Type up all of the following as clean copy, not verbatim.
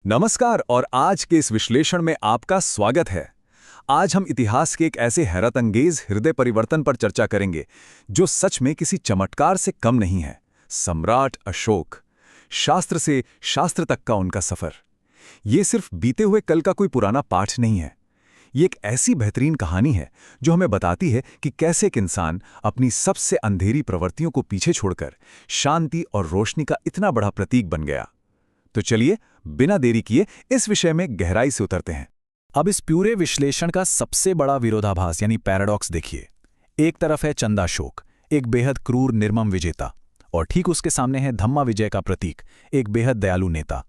नमस्कार और आज के इस विश्लेषण में आपका स्वागत है। आज हम इतिहास के एक ऐसे हैरतअंगेज हृदय परिवर्तन पर चर्चा करेंगे जो सच में किसी चमत्कार से कम नहीं है। सम्राट अशोक, शास्त्र से शास्त्र तक का उनका सफर। ये सिर्फ बीते हुए कल का कोई पुराना पाठ नहीं है। ये एक ऐसी बेहतरीन कहानी है जो हमें बताती है कि कैसे एक इंसान अपनी सबसे अंधेरी प्रवृत्तियों को पीछे छोड़कर शांति और रोशनी का इतना बड़ा प्रतीक बन गया। तो चलिए बिना देरी किए इस विषय में गहराई से उतरते हैं। अब इस पूरे विश्लेषण का सबसे बड़ा विरोधाभास यानी पैराडॉक्स देखिए। एक तरफ है चंदाशोक, एक बेहद क्रूर निर्मम विजेता, और ठीक उसके सामने है धम्मा विजय का प्रतीक, एक बेहद दयालु नेता।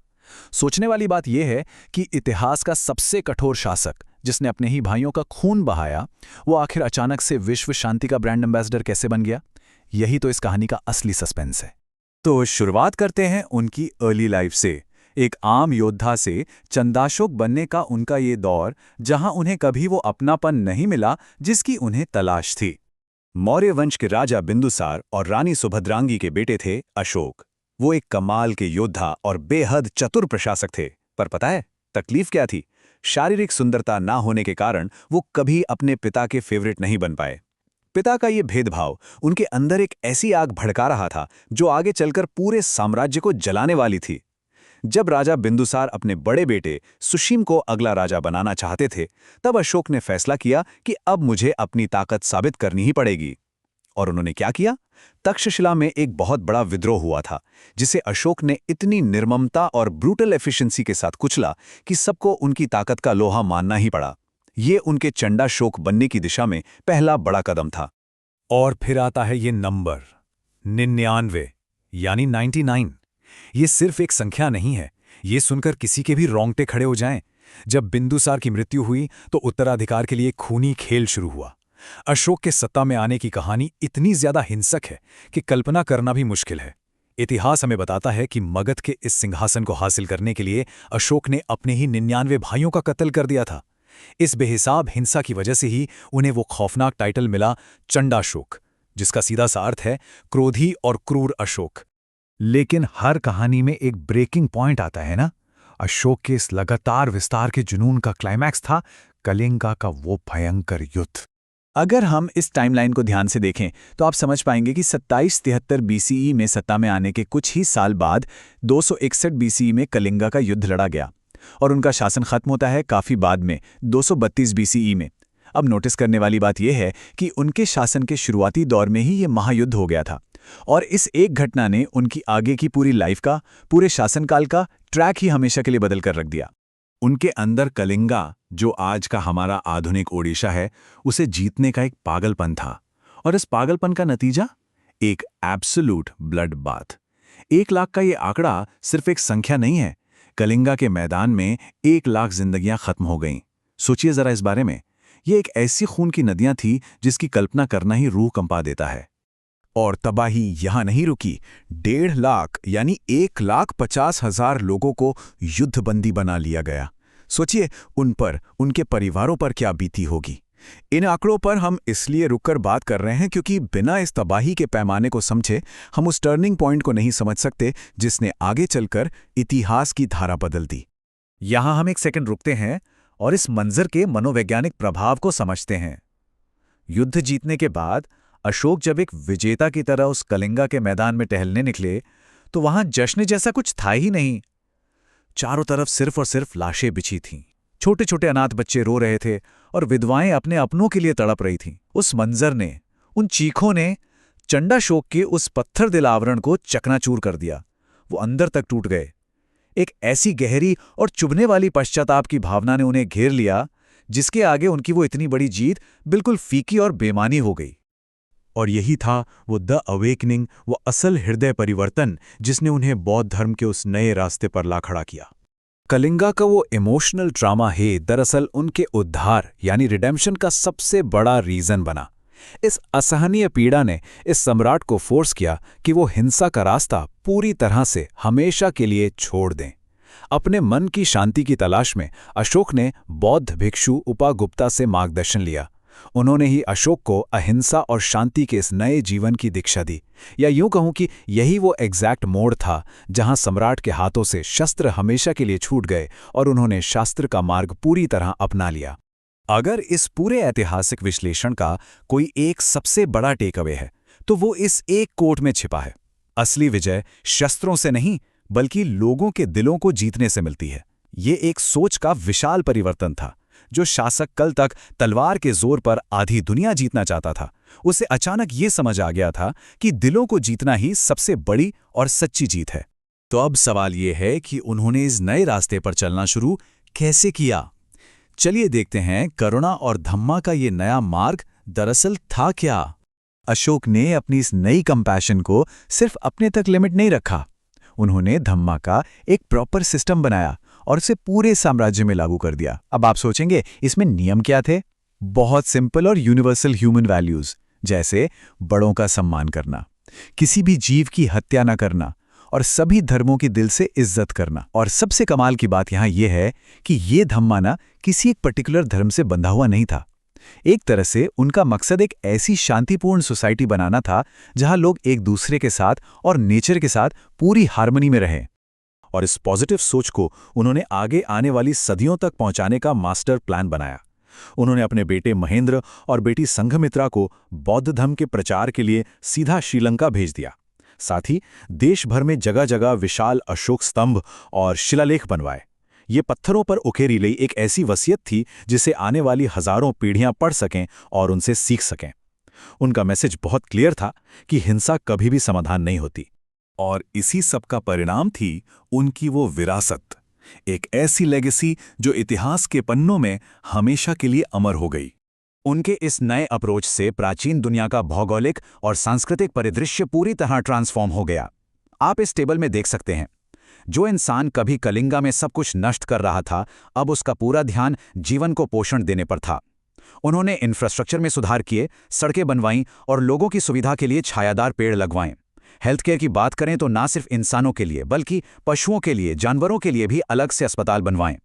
सोचने वाली बात यह है कि इतिहास का सबसे कठोर शासक, जिसने अपने ही भाइयों का खून बहाया, वो आखिर अचानक से विश्व शांति का ब्रांड एम्बेसडर कैसे बन गया? यही तो इस कहानी का असली सस्पेंस है। तो शुरुआत करते हैं उनकी अर्ली लाइफ से। एक आम योद्धा से चंदाशोक बनने का उनका ये दौर, जहां उन्हें कभी वो अपनापन नहीं मिला जिसकी उन्हें तलाश थी। मौर्य वंश के राजा बिंदुसार और रानी सुभद्रांगी के बेटे थे अशोक। वो एक कमाल के योद्धा और बेहद चतुर प्रशासक थे। पर पता है तकलीफ क्या थी? शारीरिक सुंदरता ना होने के कारण वो कभी अपने पिता के फेवरेट नहीं बन पाए। पिता का ये भेदभाव उनके अंदर एक ऐसी आग भड़का रहा था जो आगे चलकर पूरे साम्राज्य को जलाने वाली थी। जब राजा बिंदुसार अपने बड़े बेटे सुशीम को अगला राजा बनाना चाहते थे, तब अशोक ने फैसला किया कि अब मुझे अपनी ताकत साबित करनी ही पड़ेगी। और उन्होंने क्या किया? तक्षशिला में एक बहुत बड़ा विद्रोह हुआ था, जिसे अशोक ने इतनी निर्ममता और ब्रूटल एफिशिएंसी के साथ कुचला कि सबको उनकी ताकत का लोहा मानना ही पड़ा। ये उनके चंडाशोक बनने की दिशा में पहला बड़ा कदम था। और फिर आता है ये नंबर 99 यानी 99। ये सिर्फ एक संख्या नहीं है। ये सुनकर किसी के भी रोंगटे खड़े हो जाएं। जब बिंदुसार की मृत्यु हुई तो उत्तराधिकार के लिए खूनी खेल शुरू हुआ। अशोक के सत्ता में आने की कहानी इतनी ज्यादा हिंसक है कि कल्पना करना भी मुश्किल है। इतिहास हमें बताता है कि मगध के इस सिंहासन को हासिल करने के लिए अशोक ने अपने ही 99 भाइयों का कत्ल कर दिया था। इस बेहिसाब हिंसा की वजह से ही उन्हें वो खौफनाक टाइटल मिला चंडाशोक, जिसका सीधा सा अर्थ है क्रोधी और क्रूर अशोक। लेकिन हर कहानी में एक ब्रेकिंग पॉइंट आता है ना। अशोक के इस लगातार विस्तार के जुनून का क्लाइमैक्स था कलिंगा का वो भयंकर युद्ध। अगर हम इस टाइमलाइन को ध्यान से देखें तो आप समझ पाएंगे कि 2773 बीसीई में सत्ता में आने के कुछ ही साल बाद 261 बीसीई में कलिंगा का युद्ध लड़ा गया और उनका शासन खत्म होता है काफी बाद में 232 बीसीई में। अब नोटिस करने वाली बात यह है कि उनके शासन के शुरुआती दौर में ही ये महायुद्ध हो गया था और इस एक घटना ने उनकी आगे की पूरी लाइफ का, पूरे शासनकाल का ट्रैक ही हमेशा के लिए बदल कर रख दिया। उनके अंदर कलिंगा, जो आज का हमारा आधुनिक ओडिशा है, उसे जीतने का एक पागलपन था। और इस पागलपन का नतीजा एक एब्सोल्यूट ब्लड बाथ। 1 लाख का ये आंकड़ा सिर्फ एक संख्या नहीं है। कलिंगा के मैदान में 1 लाख जिंदगियां खत्म हो गईं। सोचिए जरा इस बारे में। ये एक ऐसी खून की नदियां थी जिसकी कल्पना करना ही रूह कंपा देता है। और तबाही यहां नहीं रुकी। 1.5 लाख यानी 1,50,000 लोगों को युद्धबंदी बना लिया गया। सोचिए उन पर, उनके परिवारों पर क्या बीती होगी। इन आंकड़ों पर हम इसलिए रुककर बात कर रहे हैं क्योंकि बिना इस तबाही के पैमाने को समझे हम उस टर्निंग पॉइंट को नहीं समझ सकते जिसने आगे चलकर इतिहास की धारा बदल दी। यहां हम एक सेकंड रुकते हैं और इस मंजर के मनोवैज्ञानिक प्रभाव को समझते हैं। युद्ध जीतने के बाद अशोक जब एक विजेता की तरह उस कलिंगा के मैदान में टहलने निकले तो वहां जश्न जैसा कुछ था ही नहीं। चारों तरफ सिर्फ और सिर्फ लाशें बिछी थीं। छोटे छोटे अनाथ बच्चे रो रहे थे और विधवाएं अपने अपनों के लिए तड़प रही थीं। उस मंजर ने, उन चीखों ने चंडाशोक के उस पत्थर दिल आवरण को चकनाचूर कर दिया। वो अंदर तक टूट गए। एक ऐसी गहरी और चुभने वाली पश्चाताप की भावना ने उन्हें घेर लिया जिसके आगे उनकी वो इतनी बड़ी जीत बिल्कुल फीकी और बेमानी हो गई। और यही था वो द अवेकनिंग, वो असल हृदय परिवर्तन जिसने उन्हें बौद्ध धर्म के उस नए रास्ते पर ला खड़ा किया। कलिंगा का वो इमोशनल ट्रामा है दरअसल उनके उद्धार यानी रिडेम्पशन का सबसे बड़ा रीजन बना। इस असहनीय पीड़ा ने इस सम्राट को फोर्स किया कि वो हिंसा का रास्ता पूरी तरह से हमेशा के लिए छोड़ दें। अपने मन की शांति की तलाश में अशोक ने बौद्ध भिक्षु उपागुप्ता से मार्गदर्शन लिया। उन्होंने ही अशोक को अहिंसा और शांति के इस नए जीवन की दीक्षा दी। या यूं कहूं कि यही वो एग्जैक्ट मोड़ था जहां सम्राट के हाथों से शस्त्र हमेशा के लिए छूट गए और उन्होंने शास्त्र का मार्ग पूरी तरह अपना लिया। अगर इस पूरे ऐतिहासिक विश्लेषण का कोई एक सबसे बड़ा टेक अवे है तो वो इस एक कोट में छिपा है। असली विजय शस्त्रों से नहीं बल्कि लोगों के दिलों को जीतने से मिलती है। ये एक सोच का विशाल परिवर्तन था। जो शासक कल तक तलवार के जोर पर आधी दुनिया जीतना चाहता था, उसे अचानक ये समझ आ गया था कि दिलों को जीतना ही सबसे बड़ी और सच्ची जीत है। तो अब सवाल ये है कि उन्होंने इस नए रास्ते पर चलना शुरू कैसे किया। चलिए देखते हैं करुणा और धम्मा का ये नया मार्ग दरअसल था क्या। अशोक ने अपनी इस नई कंपैशन को सिर्फ अपने तक लिमिट नहीं रखा। उन्होंने धम्मा का एक प्रॉपर सिस्टम बनाया और उसे पूरे साम्राज्य में लागू कर दिया। अब आप सोचेंगे इसमें नियम क्या थे? बहुत सिंपल और यूनिवर्सल ह्यूमन वैल्यूज, जैसे बड़ों का सम्मान करना, किसी भी जीव की हत्या न करना और सभी धर्मों की दिल से इज्जत करना। और सबसे कमाल की बात यहाँ यह है कि ये धम्मा ना किसी एक पर्टिकुलर धर्म से बंधा हुआ नहीं था। एक तरह से उनका मकसद एक ऐसी शांतिपूर्ण सोसाइटी बनाना था जहां लोग एक दूसरे के साथ और नेचर के साथ पूरी हार्मनी में रहें। और इस पॉजिटिव सोच को उन्होंने आगे आने वाली सदियों तक पहुंचाने का मास्टर प्लान बनाया। उन्होंने अपने बेटे महेंद्र और बेटी संघमित्रा को बौद्ध धर्म के प्रचार के लिए सीधा श्रीलंका भेज दिया। साथ ही देश भर में जगह जगह विशाल अशोक स्तंभ और शिलालेख बनवाए। ये पत्थरों पर उकेरी गई एक ऐसी वसीयत थी जिसे आने वाली हजारों पीढ़ियां पढ़ सकें और उनसे सीख सकें। उनका मैसेज बहुत क्लियर था कि हिंसा कभी भी समाधान नहीं होती। और इसी सब का परिणाम थी उनकी वो विरासत, एक ऐसी लेगेसी जो इतिहास के पन्नों में हमेशा के लिए अमर हो गई। उनके इस नए अप्रोच से प्राचीन दुनिया का भौगोलिक और सांस्कृतिक परिदृश्य पूरी तरह ट्रांसफॉर्म हो गया। आप इस टेबल में देख सकते हैं, जो इंसान कभी कलिंगा में सब कुछ नष्ट कर रहा था, अब उसका पूरा ध्यान जीवन को पोषण देने पर था। उन्होंने इंफ्रास्ट्रक्चर में सुधार किए, सड़कें बनवाईं और लोगों की सुविधा के लिए छायादार पेड़ लगवाएं। हेल्थ केयर की बात करें तो ना सिर्फ इंसानों के लिए बल्कि पशुओं के लिए, जानवरों के लिए भी अलग से अस्पताल बनवाएं।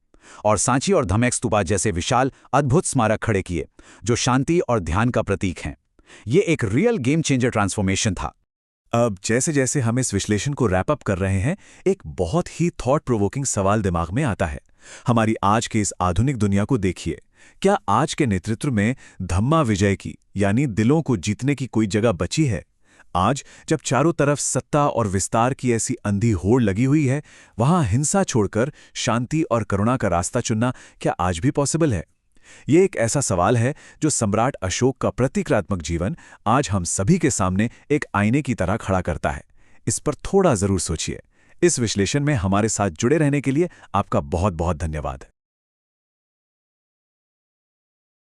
और सांची और धमेक स्तूपा जैसे विशाल अद्भुत स्मारक खड़े किए जो शांति और ध्यान का प्रतीक हैं। ये एक रियल गेम चेंजर ट्रांसफॉर्मेशन था। अब जैसे जैसे हम इस विश्लेषण को रैप अप कर रहे हैं, एक बहुत ही थॉट प्रोवोकिंग सवाल दिमाग में आता है। हमारी आज के इस आधुनिक दुनिया को देखिए, क्या आज के नेतृत्व में धम्मा विजय की यानी दिलों को जीतने की कोई जगह बची है? आज जब चारों तरफ सत्ता और विस्तार की ऐसी अंधी होड़ लगी हुई है, वहां हिंसा छोड़कर शांति और करुणा का रास्ता चुनना क्या आज भी पॉसिबल है? ये एक ऐसा सवाल है जो सम्राट अशोक का प्रतीकात्मक जीवन आज हम सभी के सामने एक आईने की तरह खड़ा करता है। इस पर थोड़ा जरूर सोचिए। इस विश्लेषण में हमारे साथ जुड़े रहने के लिए आपका बहुत बहुत धन्यवाद।